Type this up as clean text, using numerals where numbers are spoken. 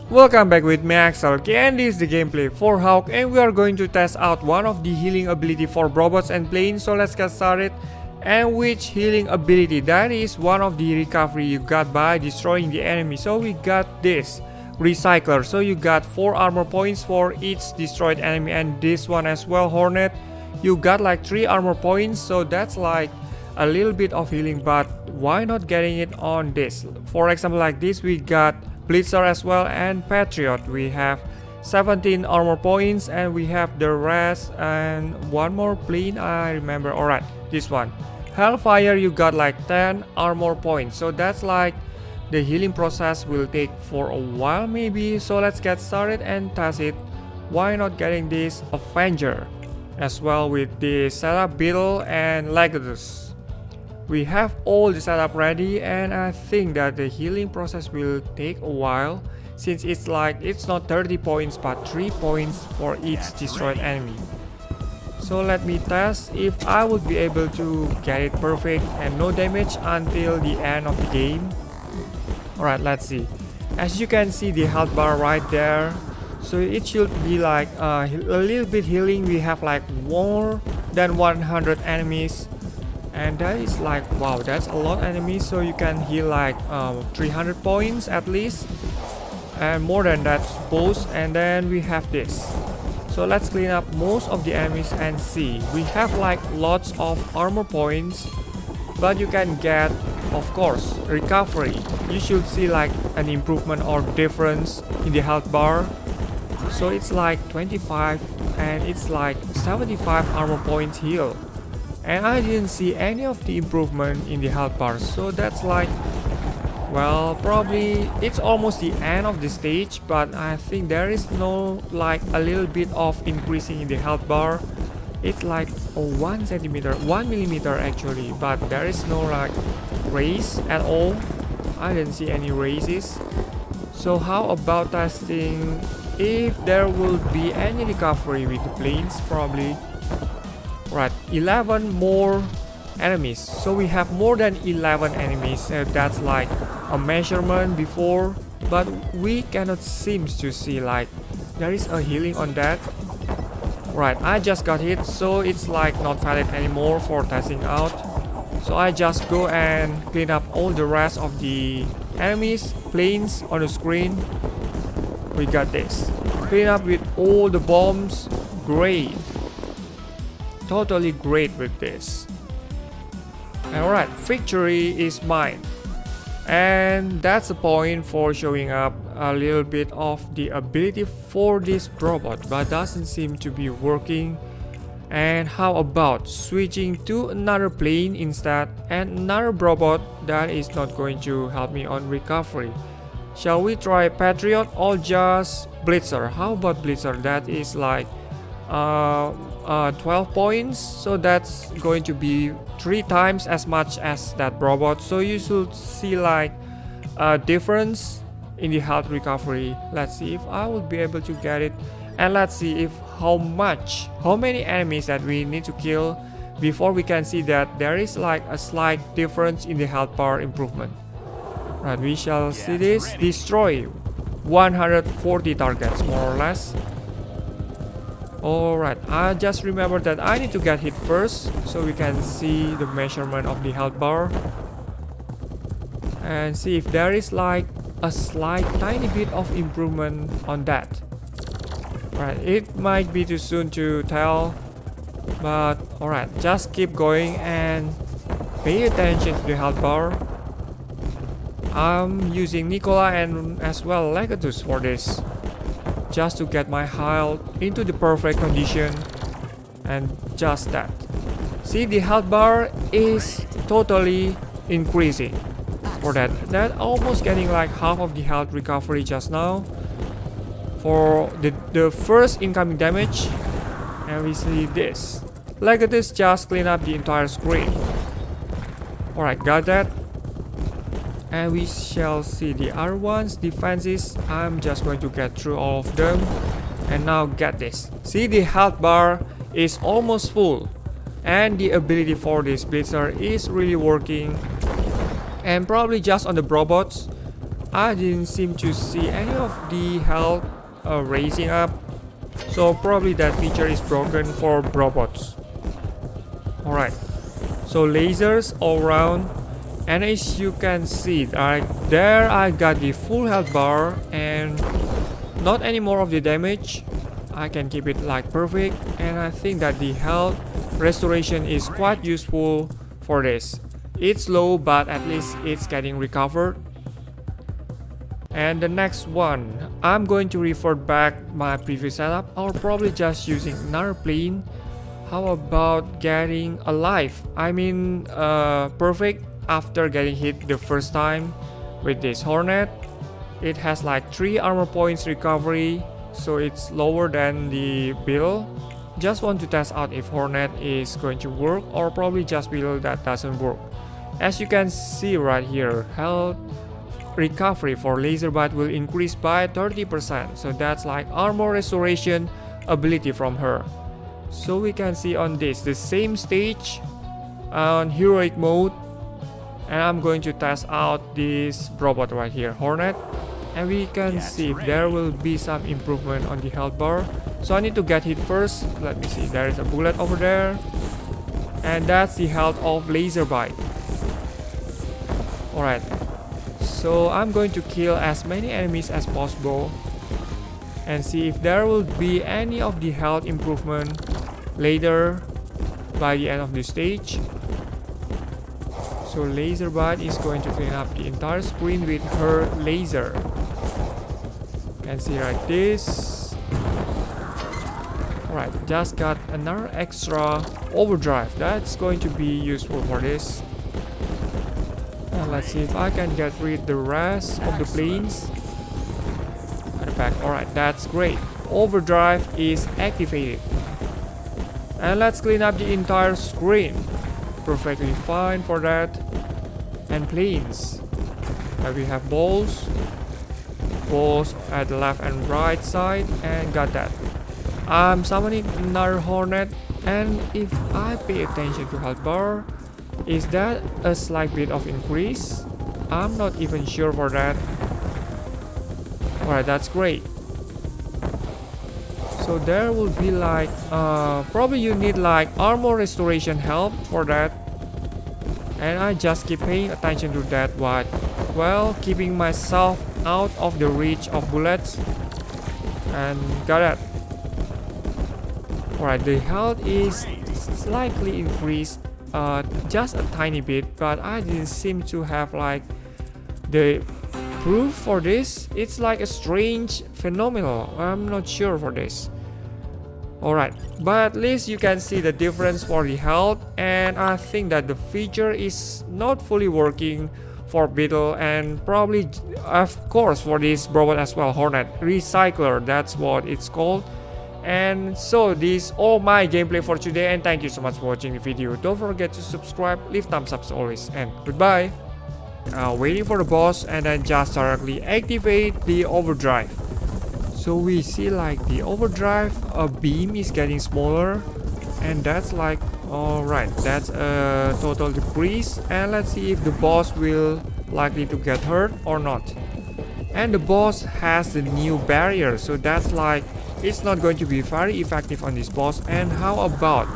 Welcome back with me Axel, and this is the gameplay for Hawk, and we are going to test out one of the healing ability for robots and planes. So let's get started. And which healing ability? That is one of the recovery you got by destroying the enemy. So we got this recycler, so you got 4 armor points for each destroyed enemy, and this one as well, Hornet, you got like 3 armor points, so that's like a little bit of healing, but why not getting it on this? For example, like this, we got Blitzer as well, and Patriot. We have 17 armor points, and we have the rest, and one more plane I remember. Alright, this one Hellfire, you got like 10 armor points, so that's like the healing process will take for a while maybe. So let's get started and test it. Why not getting this Avenger as well with the setup Beetle and Legatus? We have all the setup ready, and I think that the healing process will take a while, since it's not 30 points but 3 points for each destroyed enemy. So let me test if I would be able to get it perfect and no damage until the end of the game. Alright, let's see. As you can see the health bar right there, so it should be like a little bit healing. We have like more than 100 enemies, and that is like, wow, that's a lot of enemies. So you can heal like 300 points at least, and more than that suppose. And then we have this, so let's clean up most of the enemies and see. We have like lots of armor points, but you can get, of course, recovery. You should see like an improvement or difference in the health bar. So it's like 25 and it's like 75 armor points heal, and I didn't see any of the improvement in the health bar. So that's like, well, probably it's almost the end of the stage, but I think there is no like a little bit of increasing in the health bar. It's like 1 centimeter, 1 millimeter actually, but there is no like raise at all. I didn't see any raises. So how about testing if there will be any recovery with the planes? Probably. Right, 11 more enemies, so we have more than 11 enemies. That's like a measurement before, but we cannot seem to see like there is a healing on that. Right, I just got hit, so it's like not valid anymore for testing out. So I just go and clean up all the rest of the enemies, planes on the screen. We got this, clean up with all the bombs. Great, totally great with this. Alright, victory is mine. And that's the point for showing up a little bit of the ability for this robot, but doesn't seem to be working. And how about switching to another plane instead, and another robot that is not going to help me on recovery? Shall we try Patriot or just Blitzer? How about Blitzer? That is like 12 points, so that's going to be 3 times as much as that robot. So you should see like a difference in the health recovery. Let's see if I will be able to get it, and let's see if how many enemies that we need to kill before we can see that there is like a slight difference in the health bar improvement. Right, we shall see this. Destroy 140 targets more or less. Alright, I just remember that I need to get hit first, so we can see the measurement of the health bar and see if there is like a slight tiny bit of improvement on that. Right, it might be too soon to tell, but alright, just keep going and pay attention to the health bar. I'm using Nicola and as well Legatus for this, just to get my health into the perfect condition. And just that, see, the health bar is totally increasing for that almost getting like half of the health recovery just now for the first incoming damage. And we see this Legatus just clean up the entire screen. Alright, got that. And we shall see the other ones, defenses. I'm just going to get through all of them. And now get this, see, the health bar is almost full, and the ability for this Blitzer is really working. And probably just on the robots, I didn't seem to see any of the health raising up, so probably that feature is broken for robots. Alright, so lasers all around, and as you can see right there, I got the full health bar and not any more of the damage. I can keep it like perfect, and I think that the health restoration is quite useful for this. It's low, but at least it's getting recovered. And the next one, I'm going to revert back my previous setup, or probably just using another plane. How about getting alive? I mean perfect after getting hit the first time with this Hornet. It has like 3 armor points recovery, so it's lower than the Beetle. Just want to test out if Hornet is going to work, or probably just Beetle that doesn't work. As you can see right here, health recovery for laser bite will increase by 30%, so that's like armor restoration ability from her. So we can see on this the same stage on heroic mode, and I'm going to test out this robot right here, Hornet, and we can see if there will be some improvement on the health bar. So I need to get hit first. Let me see, there is a bullet over there, and that's the health of laser bite. Alright, so I'm going to kill as many enemies as possible and see if there will be any of the health improvement later by the end of the stage. So laser bite is going to clean up the entire screen with her laser. You can see like this. Alright, just got another extra overdrive. That's going to be useful for this. And let's see if I can get rid of the rest of the planes at the back. Alright, that's great. Overdrive is activated. And let's clean up the entire screen. Perfectly fine for that. And planes. And we have balls at the left and right side, and got that. I'm summoning another Hornet, and if I pay attention to health bar, is that a slight bit of increase? I'm not even sure for that. Alright, that's great. So there will be like probably you need like armor restoration help for that, and I just keep paying attention to that while keeping myself out of the reach of bullets, and got it. Alright, the health is slightly increased, just a tiny bit, but I didn't seem to have like the proof for this. It's like a strange phenomenon. I'm not sure for this. Alright, but at least you can see the difference for the health, and I think that the feature is not fully working for Beetle, and probably of course for this robot as well, Hornet Recycler, that's what it's called. And so this all my gameplay for today, and thank you so much for watching the video. Don't forget to subscribe, leave thumbs up as always, and goodbye. Waiting for the boss, and then just directly activate the overdrive. So we see like the overdrive beam is getting smaller, and that's like alright, that's a total decrease. And let's see if the boss will likely to get hurt or not. And the boss has the new barrier, so that's like it's not going to be very effective on this boss. And how about